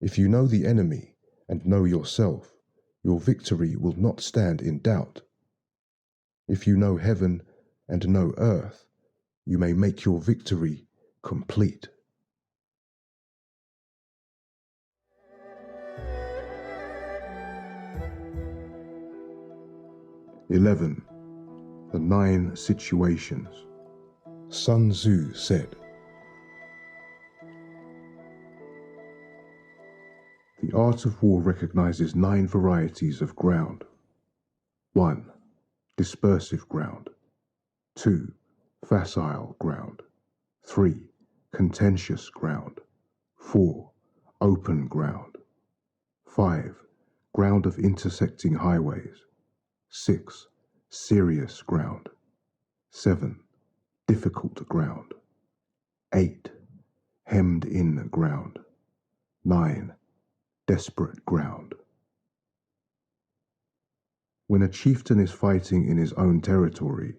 If you know the enemy and know yourself, your victory will not stand in doubt. If you know heaven and know earth, you may make your victory complete. "11. The 9 situations. Sun Tzu said, "The art of war recognizes 9 varieties of ground. 1. Dispersive ground. 2. Facile ground. 3. Contentious ground. 4. Open ground. 5. Ground of intersecting highways. 6. Serious ground. 7. Difficult ground. 8. Hemmed in ground. 9. Desperate ground." When a chieftain is fighting in his own territory,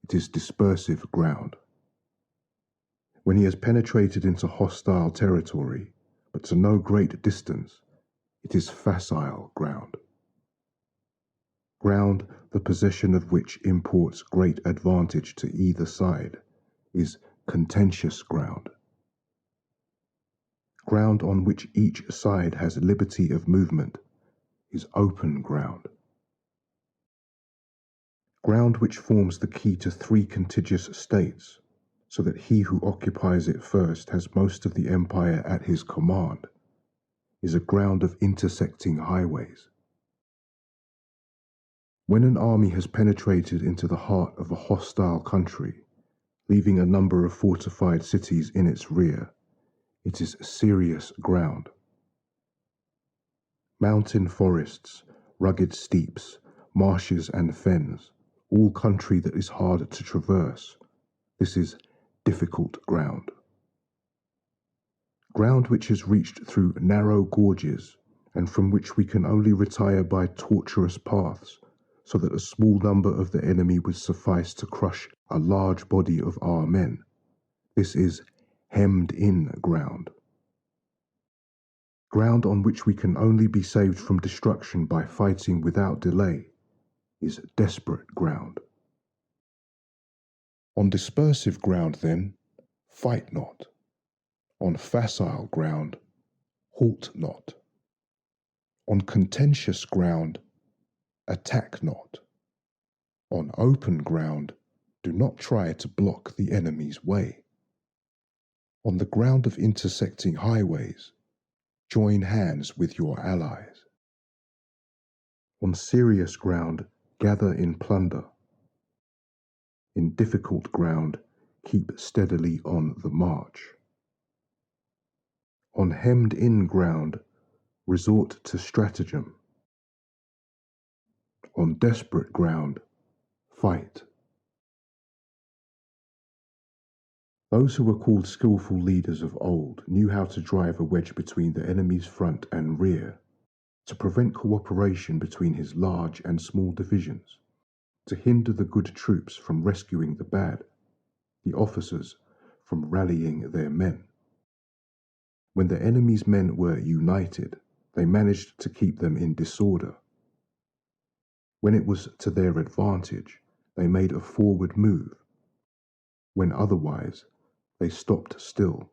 it is dispersive ground. When he has penetrated into hostile territory, but to no great distance, it is facile ground. Ground, the possession of which imports great advantage to either side, is contentious ground. Ground on which each side has liberty of movement is open ground. Ground which forms the key to 3 contiguous states, so that he who occupies it first has most of the empire at his command, is a ground of intersecting highways. When an army has penetrated into the heart of a hostile country, leaving a number of fortified cities in its rear, it is serious ground. Mountain forests, rugged steeps, marshes and fens, all country that is hard to traverse, this is difficult ground. Ground which is reached through narrow gorges and from which we can only retire by tortuous paths, so that a small number of the enemy would suffice to crush a large body of our men. This is hemmed in ground. Ground on which we can only be saved from destruction by fighting without delay is desperate ground. On dispersive ground, then, fight not. On facile ground, halt not. On contentious ground, attack not. On open ground, do not try to block the enemy's way. On the ground of intersecting highways, join hands with your allies. On serious ground, gather in plunder. In difficult ground, keep steadily on the march. On hemmed-in ground, resort to stratagem. On desperate ground, fight. Those who were called skillful leaders of old knew how to drive a wedge between the enemy's front and rear, to prevent cooperation between his large and small divisions, to hinder the good troops from rescuing the bad, the officers from rallying their men. When the enemy's men were united, they managed to keep them in disorder. When it was to their advantage, they made a forward move. When otherwise, they stopped still.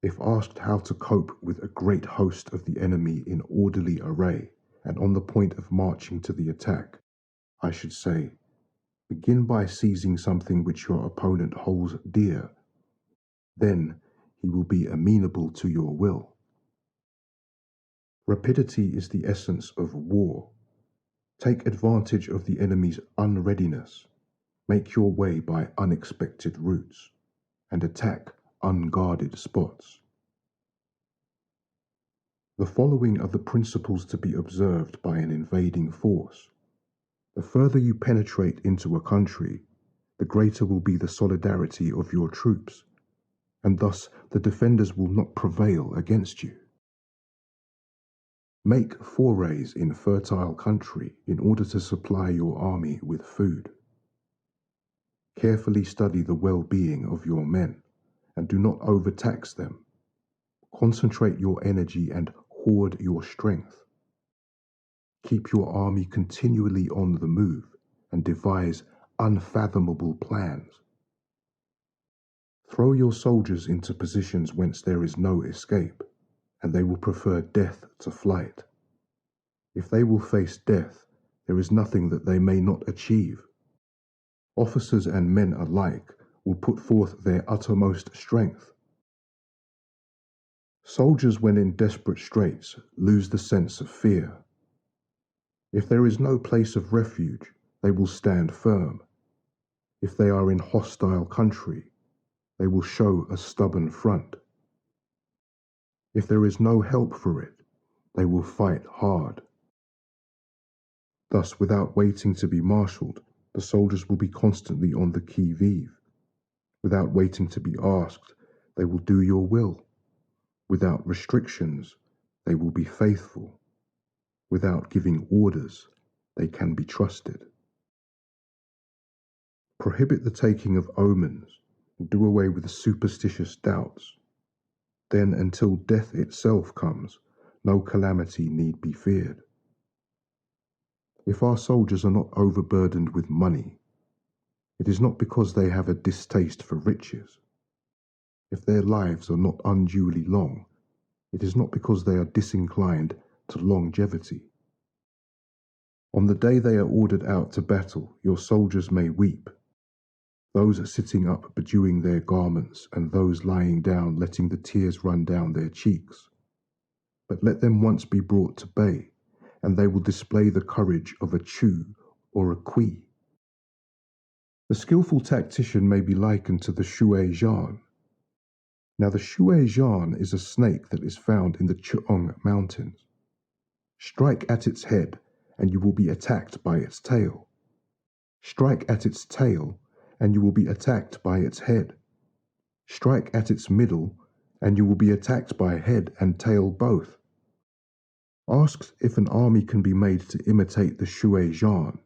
If asked how to cope with a great host of the enemy in orderly array and on the point of marching to the attack, I should say, begin by seizing something which your opponent holds dear. Then he will be amenable to your will. Rapidity is the essence of war. Take advantage of the enemy's unreadiness. Make your way by unexpected routes, and attack unguarded spots. The following are the principles to be observed by an invading force. The further you penetrate into a country, the greater will be the solidarity of your troops, and thus the defenders will not prevail against you. Make forays in fertile country in order to supply your army with food. Carefully study the well-being of your men, and do not overtax them. Concentrate your energy and hoard your strength. Keep your army continually on the move and devise unfathomable plans. Throw your soldiers into positions whence there is no escape, and they will prefer death to flight. If they will face death, there is nothing that they may not achieve. Officers and men alike will put forth their uttermost strength. Soldiers, when in desperate straits, lose the sense of fear. If there is no place of refuge, they will stand firm. If they are in hostile country, they will show a stubborn front. If there is no help for it, they will fight hard. Thus, without waiting to be marshalled, the soldiers will be constantly on the qui-vive. Without waiting to be asked, they will do your will. Without restrictions, they will be faithful. Without giving orders, they can be trusted. Prohibit the taking of omens and do away with superstitious doubts. Then, until death itself comes, no calamity need be feared. If our soldiers are not overburdened with money, it is not because they have a distaste for riches. If their lives are not unduly long, it is not because they are disinclined to longevity. On the day they are ordered out to battle, your soldiers may weep, those sitting up bedewing their garments, and those lying down letting the tears run down their cheeks. But let them once be brought to bay, and they will display the courage of a Chu or a Kui. The skillful tactician may be likened to the Shui Zhan. Now the Shui Zhan is a snake that is found in the Chuang Mountains. Strike at its head, and you will be attacked by its tail. Strike at its tail, and you will be attacked by its head. Strike at its middle, and you will be attacked by head and tail both. Asked if an army can be made to imitate the Shui Zhan,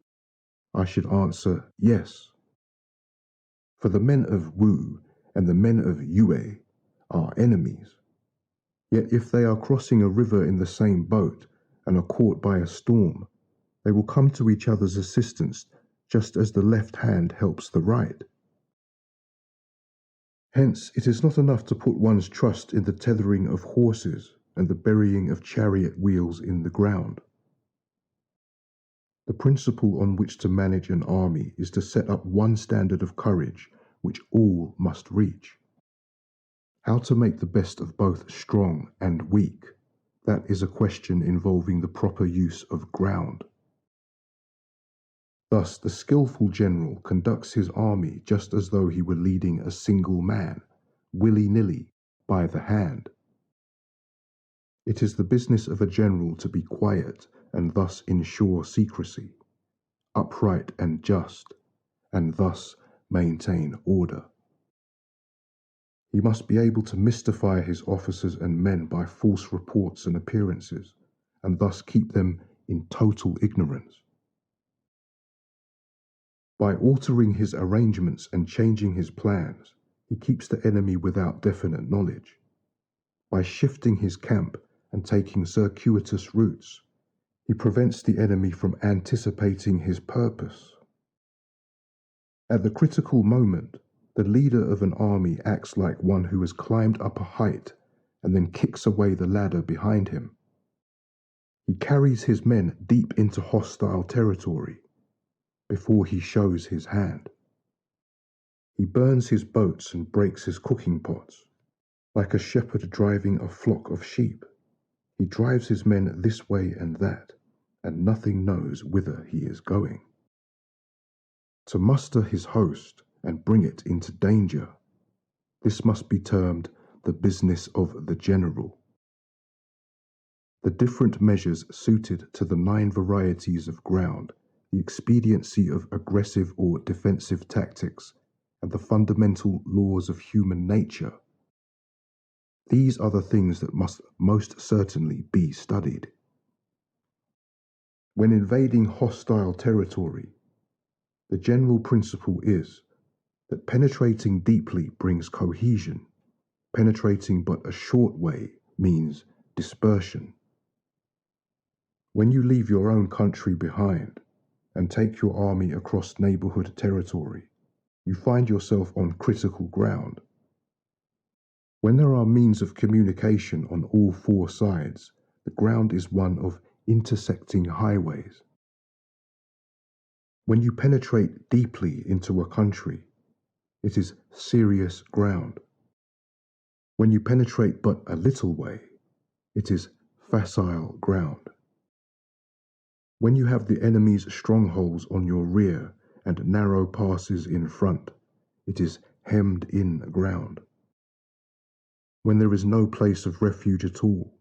I should answer yes. For the men of Wu and the men of Yue are enemies. Yet if they are crossing a river in the same boat and are caught by a storm, they will come to each other's assistance just as the left hand helps the right. Hence, it is not enough to put one's trust in the tethering of horses and the burying of chariot wheels in the ground. The principle on which to manage an army is to set up one standard of courage which all must reach. How to make the best of both strong and weak, that is a question involving the proper use of ground. Thus, the skillful general conducts his army just as though he were leading a single man, willy-nilly, by the hand. It is the business of a general to be quiet and thus ensure secrecy, upright and just, and thus maintain order. He must be able to mystify his officers and men by false reports and appearances, and thus keep them in total ignorance. By altering his arrangements and changing his plans, he keeps the enemy without definite knowledge. By shifting his camp and taking circuitous routes, he prevents the enemy from anticipating his purpose. At the critical moment, the leader of an army acts like one who has climbed up a height and then kicks away the ladder behind him. He carries his men deep into hostile territory before he shows his hand. He burns his boats and breaks his cooking pots. Like a shepherd driving a flock of sheep, he drives his men this way and that, and nothing knows whither he is going. To muster his host and bring it into danger, this must be termed the business of the general. The different measures suited to the 9 varieties of ground, the expediency of aggressive or defensive tactics, and the fundamental laws of human nature. These are the things that must most certainly be studied. When invading hostile territory, the general principle is that penetrating deeply brings cohesion, penetrating but a short way means dispersion. When you leave your own country behind and take your army across neighborhood territory, you find yourself on critical ground. When there are means of communication on all four sides, the ground is one of intersecting highways. When you penetrate deeply into a country, it is serious ground. When you penetrate but a little way, it is facile ground. When you have the enemy's strongholds on your rear and narrow passes in front, it is hemmed in ground. When there is no place of refuge at all,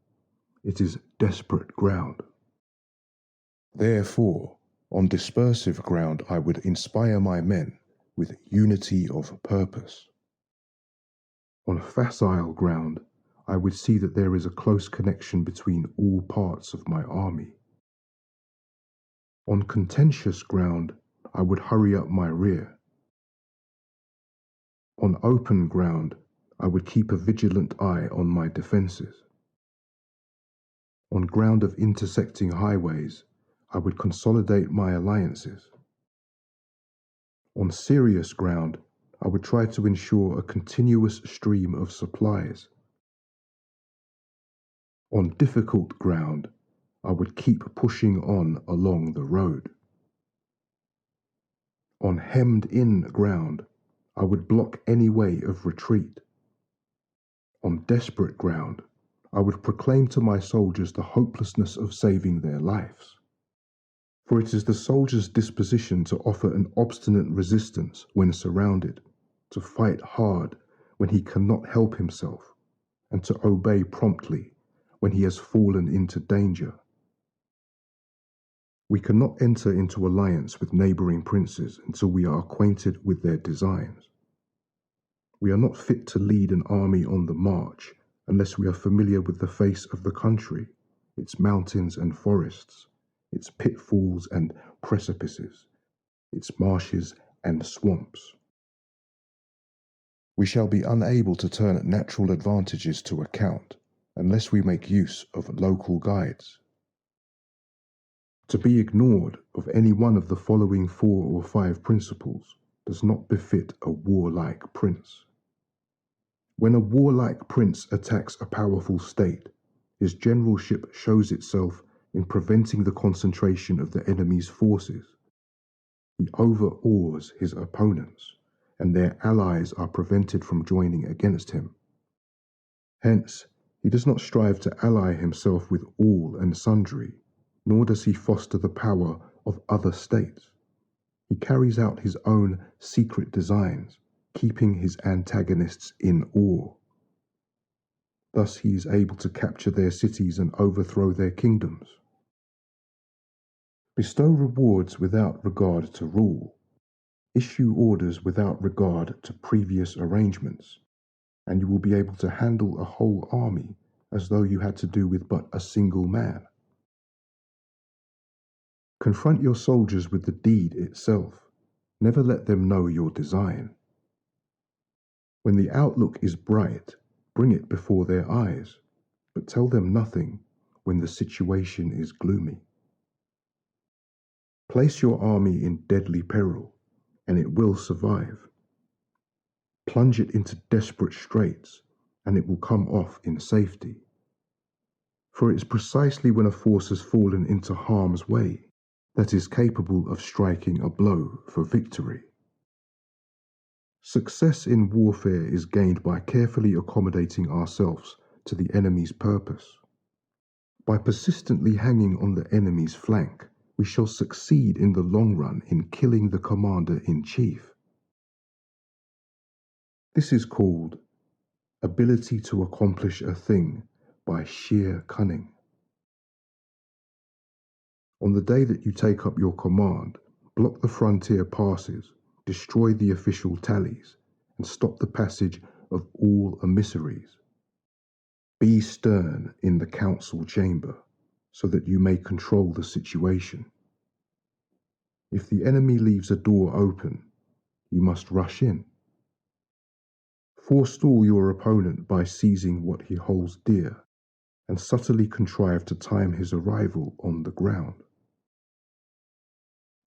it is desperate ground. Therefore, on dispersive ground, I would inspire my men with unity of purpose. On facile ground, I would see that there is a close connection between all parts of my army. On contentious ground, I would hurry up my rear. On open ground, I would keep a vigilant eye on my defences. On ground of intersecting highways, I would consolidate my alliances. On serious ground, I would try to ensure a continuous stream of supplies. On difficult ground, I would keep pushing on along the road. On hemmed-in ground, I would block any way of retreat. On desperate ground, I would proclaim to my soldiers the hopelessness of saving their lives. For it is the soldier's disposition to offer an obstinate resistance when surrounded, to fight hard when he cannot help himself, and to obey promptly when he has fallen into danger. We cannot enter into alliance with neighboring princes until we are acquainted with their designs. We are not fit to lead an army on the march unless we are familiar with the face of the country, its mountains and forests, its pitfalls and precipices, its marshes and swamps. We shall be unable to turn natural advantages to account unless we make use of local guides. To be ignored of any one of the following 4 or 5 principles does not befit a warlike prince. When a warlike prince attacks a powerful state, his generalship shows itself in preventing the concentration of the enemy's forces. He overawes his opponents, and their allies are prevented from joining against him. Hence, he does not strive to ally himself with all and sundry, nor does he foster the power of other states. He carries out his own secret designs, keeping his antagonists in awe. Thus he is able to capture their cities and overthrow their kingdoms. Bestow rewards without regard to rule. Issue orders without regard to previous arrangements, and you will be able to handle a whole army as though you had to do with but a single man. Confront your soldiers with the deed itself. Never let them know your design. When the outlook is bright, bring it before their eyes, but tell them nothing when the situation is gloomy. Place your army in deadly peril, and it will survive. Plunge it into desperate straits, and it will come off in safety. For it is precisely when a force has fallen into harm's way that is capable of striking a blow for victory. Success in warfare is gained by carefully accommodating ourselves to the enemy's purpose. By persistently hanging on the enemy's flank, we shall succeed in the long run in killing the commander-in-chief. This is called ability to accomplish a thing by sheer cunning. On the day that you take up your command, block the frontier passes, destroy the official tallies, and stop the passage of all emissaries. Be stern in the council chamber, so that you may control the situation. If the enemy leaves a door open, you must rush in. Forestall your opponent by seizing what he holds dear, and subtly contrive to time his arrival on the ground.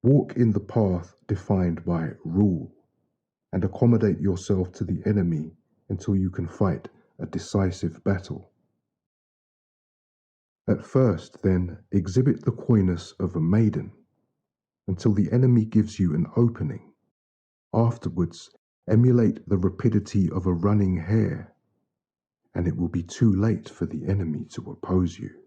Walk in the path defined by rule, and accommodate yourself to the enemy until you can fight a decisive battle. At first, then, exhibit the coyness of a maiden until the enemy gives you an opening. Afterwards, emulate the rapidity of a running hare, and it will be too late for the enemy to oppose you.